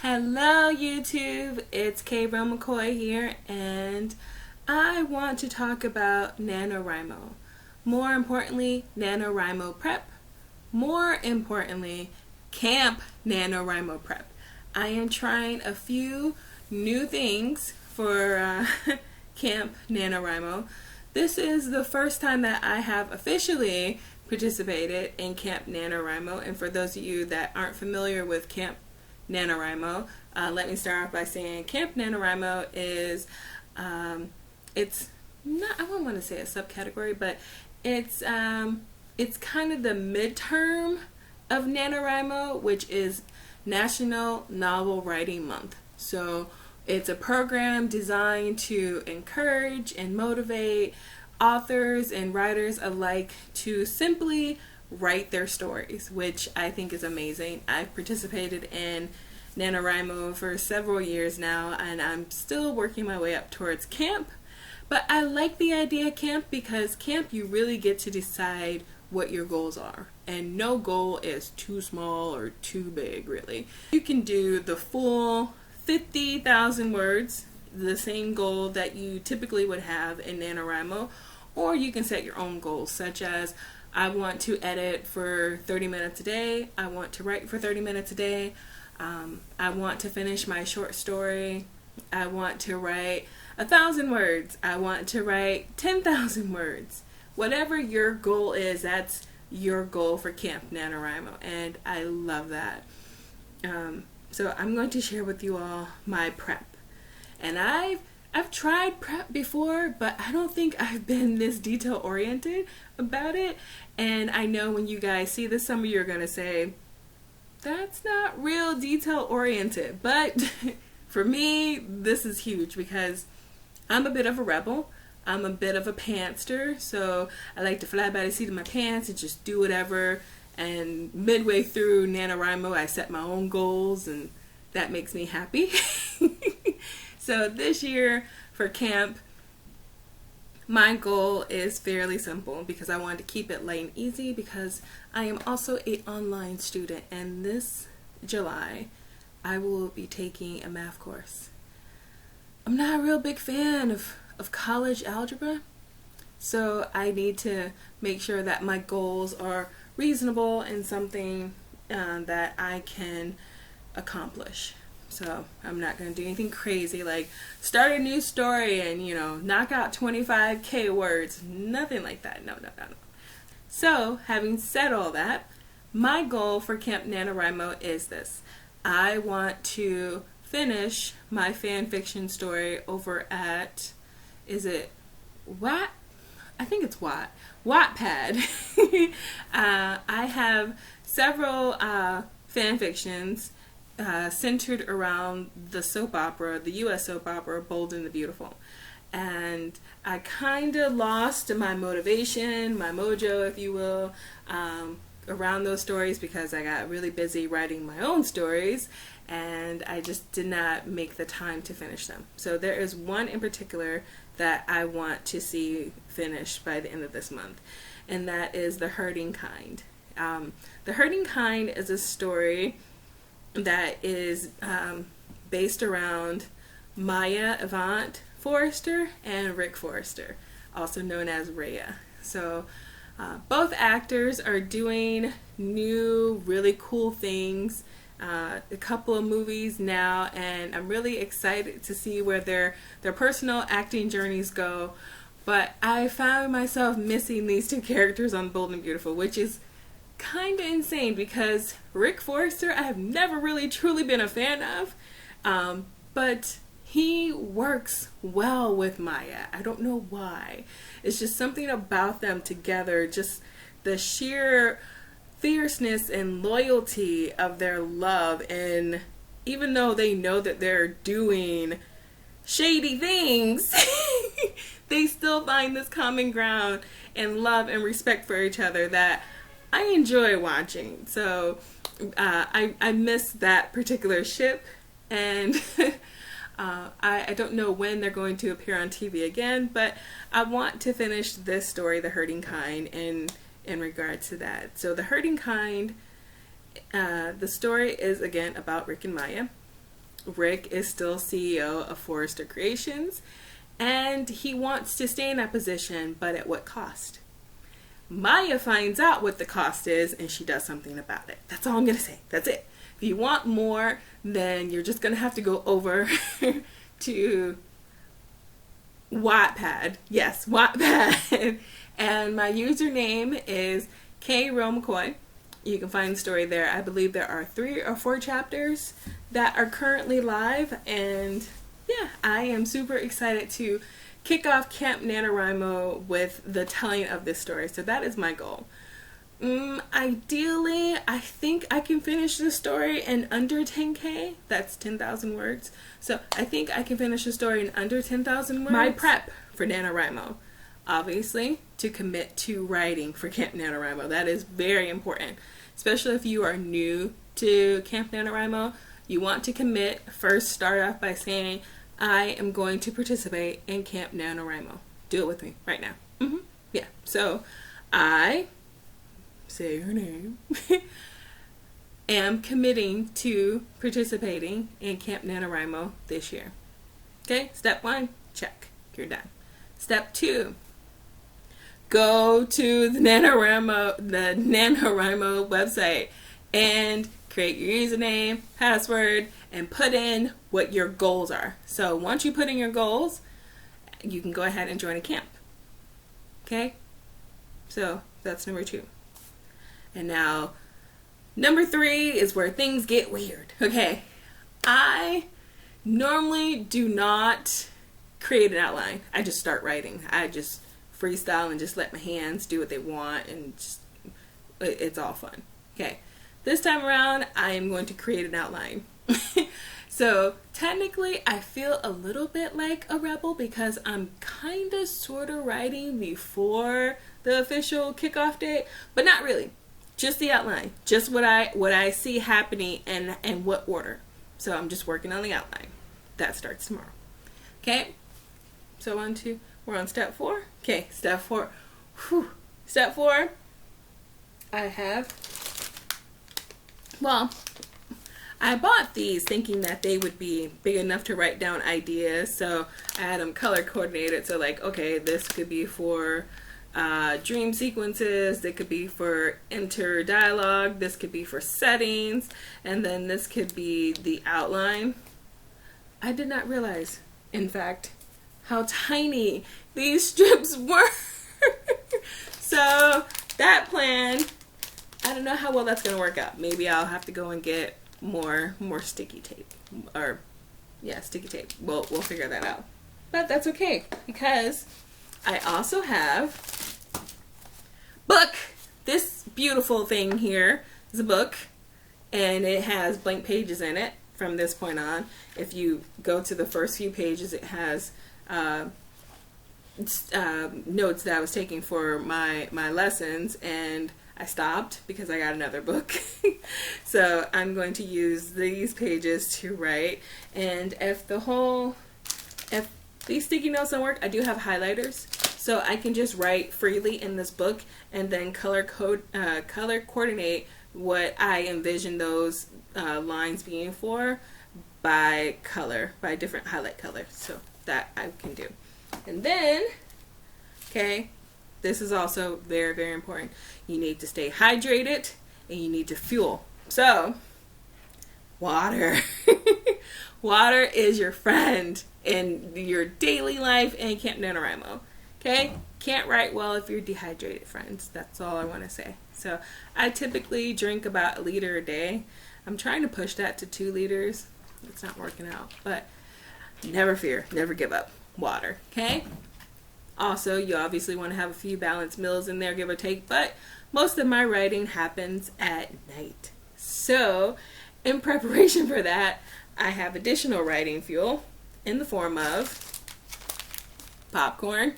Hello YouTube, it's K-Ro McCoy here, and I want to talk about Nanowrimo. More importantly, Nanowrimo Prep. More importantly, Camp Nanowrimo Prep. I am trying a few new things for Camp Nanowrimo. This is the first time that I have officially participated in Camp Nanowrimo, and for those of you that aren't familiar with Camp Nanowrimo, let me start off by saying Camp Nanowrimo is, it's not, I wouldn't want to say a subcategory, but it's kind of the midterm of Nanowrimo, which is National Novel Writing Month. So it's a program designed to encourage and motivate authors and writers alike to simply write their stories, which I think is amazing. I've participated in NaNoWrimo for several years now, and I'm still working my way up towards camp. But I like the idea of camp because camp, you really get to decide what your goals are, and no goal is too small or too big, really. You can do the full 50,000 words, the same goal that you typically would have in NaNoWrimo, or you can set your own goals, such as I want to edit for 30 minutes a day, I want to write for 30 minutes a day, I want to finish my short story, I want to write 1,000 words, I want to write 10,000 words. Whatever your goal is, that's your goal for Camp NaNoWrimo, and I love that. So I'm going to share with you all my prep. And I've tried prep before, but I don't think I've been this detail oriented about it. And I know when you guys see this, some of you are going to say, that's not real detail oriented. But for me, this is huge because I'm a bit of a rebel. I'm a bit of a pantster, so I like to fly by the seat of my pants and just do whatever. And midway through NaNoWrimo, I set my own goals, and that makes me happy. So this year for camp, my goal is fairly simple because I wanted to keep it light and easy because I am also an online student, and this July I will be taking a math course. I'm not a real big fan of college algebra, so I need to make sure that my goals are reasonable and something that I can accomplish. So I'm not going to do anything crazy like start a new story and, you know, knock out 25K words. Nothing like that. No. So having said all that, my goal for Camp NaNoWrimo is this. I want to finish my fan fiction story over at, is it Watt? I think it's Wattpad. I have several fan fictions centered around the soap opera, the U.S. soap opera, Bold and the Beautiful. And I kind of lost my motivation, my mojo, if you will, around those stories because I got really busy writing my own stories, and I just did not make the time to finish them. So there is one in particular that I want to see finished by the end of this month, and that is The Hurting Kind. The Hurting Kind is a story that is based around Maya Avant Forrester and Rick Forrester, also known as Rhea. So both actors are doing new, really cool things. A couple of movies now, and I'm really excited to see where their personal acting journeys go. But I found myself missing these two characters on Bold and Beautiful, which is kind of insane because Rick Forrester I have never really truly been a fan of, but he works well with Maya. I don't know why. It's just something about them together, just the sheer fierceness and loyalty of their love, and even though they know that they're doing shady things, they still find this common ground and love and respect for each other that I enjoy watching. So I miss that particular ship, and I don't know when they're going to appear on TV again, but I want to finish this story, The Hurting Kind, in regard to that. So The Hurting Kind, the story is again about Rick and Maya. Rick is still CEO of Forrester Creations, and he wants to stay in that position, but at what cost? Maya finds out what the cost is, and she does something about it. That's all I'm going to say. That's it. If you want more, then you're just going to have to go over to Wattpad. Yes, Wattpad. And my username is KRoMcCoy. You can find the story there. I believe there are 3 or 4 chapters that are currently live, and yeah, I am super excited to kick off Camp Nanowrimo with the telling of this story. So that is my goal. Ideally, I think I can finish the story in under 10K. That's 10,000 words. So I think I can finish the story in under 10,000 words. My prep for NaNoWrimo, obviously, to commit to writing for Camp Nanowrimo. That is very important, especially if you are new to Camp Nanowrimo. You want to commit. First, start off by saying, I am going to participate in Camp Nanowrimo. Do it with me right now. Yeah. So I, say your name, am committing to participating in Camp Nanowrimo this year. Okay, step 1, check. You're done. Step 2, go to the NaNoWrimo website and create your username, password, and put in what your goals are. So once you put in your goals, you can go ahead and join a camp. Okay? So that's number 2. And now, number 3 is where things get weird. Okay, I normally do not create an outline. I just start writing. I just freestyle and just let my hands do what they want, and just, it's all fun. Okay, this time around, I am going to create an outline. So technically, I feel a little bit like a rebel because I'm kind of sort of writing before the official kickoff date, but not really. Just the outline, just what I see happening and what order. So I'm just working on the outline. That starts tomorrow. Okay. So we're on step 4. Okay, step 4. Whew. Step 4. I bought these thinking that they would be big enough to write down ideas. So I had them color coordinated. So like, okay, this could be for dream sequences, that could be for enter dialogue, this could be for settings, and then this could be the outline. I did not realize, in fact, how tiny these strips were. So that plan, I don't know how well that's going to work out. Maybe I'll have to go and get more sticky tape, or yeah, sticky tape. We'll figure that out. But that's okay, because I also have book. This beautiful thing here is a book, and it has blank pages in it from this point on. If you go to the first few pages, it has notes that I was taking for my lessons, and I stopped because I got another book. So I'm going to use these pages to write, and if these sticky notes don't work, I do have highlighters, so I can just write freely in this book and then color coordinate what I envision those lines being for by color, by different highlight colors. So that I can do. And then, okay, this is also very, very important. You need to stay hydrated and you need to fuel. So, water. Water is your friend in your daily life and Camp Nanowrimo. Okay? Can't write well if you're dehydrated, friends. That's all I want to say. So, I typically drink about 1 liter a day. I'm trying to push that to 2 liters. It's not working out. But never fear. Never give up. Water. Okay? Also, you obviously want to have a few balanced meals in there, give or take. But most of my writing happens at night. So, in preparation for that, I have additional writing fuel in the form of popcorn.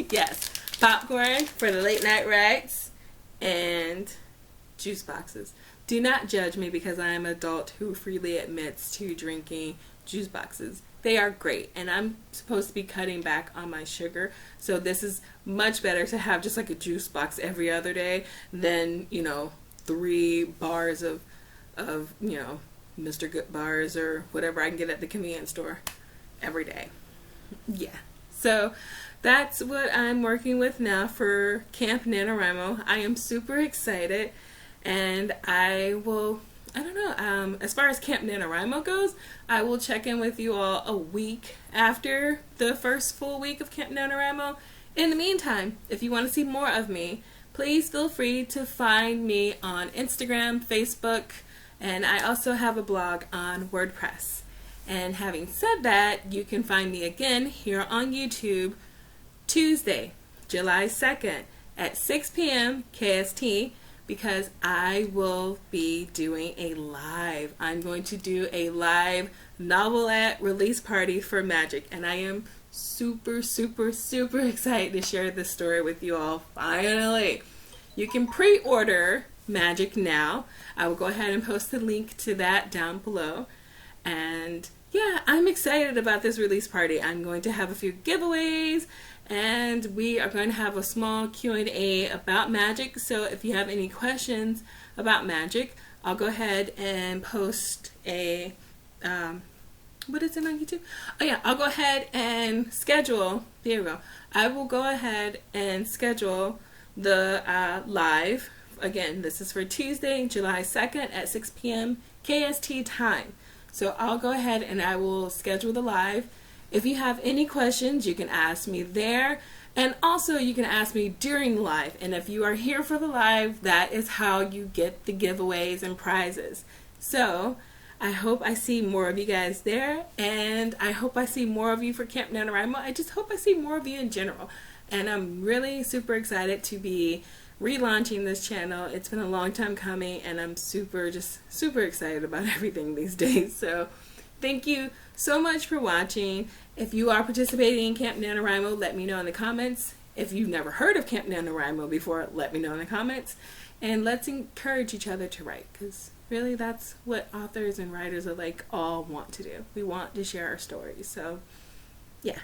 Yes, popcorn for the late night writes, and juice boxes. Do not judge me because I am an adult who freely admits to drinking juice boxes. They are great, and I'm supposed to be cutting back on my sugar, so this is much better to have just like a juice box every other day than, 3 bars of Mr. Good bars or whatever I can get at the convenience store every day. Yeah. So that's what I'm working with now for Camp Nanowrimo. I am super excited, and I don't know, as far as Camp Nanowrimo goes, I will check in with you all a week after the first full week of Camp Nanowrimo. In the meantime, if you want to see more of me, please feel free to find me on Instagram, Facebook, and I also have a blog on WordPress. And having said that, you can find me again here on YouTube Tuesday, July 2nd at 6 p.m. KST, because I will be doing a live. I'm going to do a live novelette release party for MAGIX, and I am super, super, super excited to share this story with you all finally. You can pre-order MAGIX now. I will go ahead and post the link to that down below. And yeah, I'm excited about this release party. I'm going to have a few giveaways, and we are going to have a small Q&A about MAGIX. So if you have any questions about MAGIX, I'll go ahead and post a, what is it on YouTube? Oh yeah, I'll go ahead and schedule, there we go. I will go ahead and schedule the live. Again, this is for Tuesday, July 2nd at 6 p.m. KST time. So I'll go ahead and I will schedule the live. If you have any questions, you can ask me there. And also you can ask me during the live. And if you are here for the live, that is how you get the giveaways and prizes. So I hope I see more of you guys there. And I hope I see more of you for Camp Nanowrimo. I just hope I see more of you in general. And I'm really super excited to be relaunching this channel. It's been a long time coming, and I'm super excited about everything these days. So thank you so much for watching. If you are participating in Camp Nanowrimo, let me know in the comments. If you've never heard of Camp Nanowrimo before, let me know in the comments. And let's encourage each other to write, because really that's what authors and writers alike all want to do. We want to share our stories. So yeah,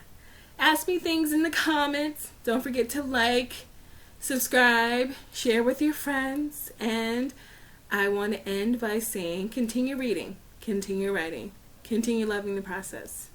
ask me things in the comments. Don't forget to like, subscribe, share with your friends, and I want to end by saying continue reading, continue writing, continue loving the process.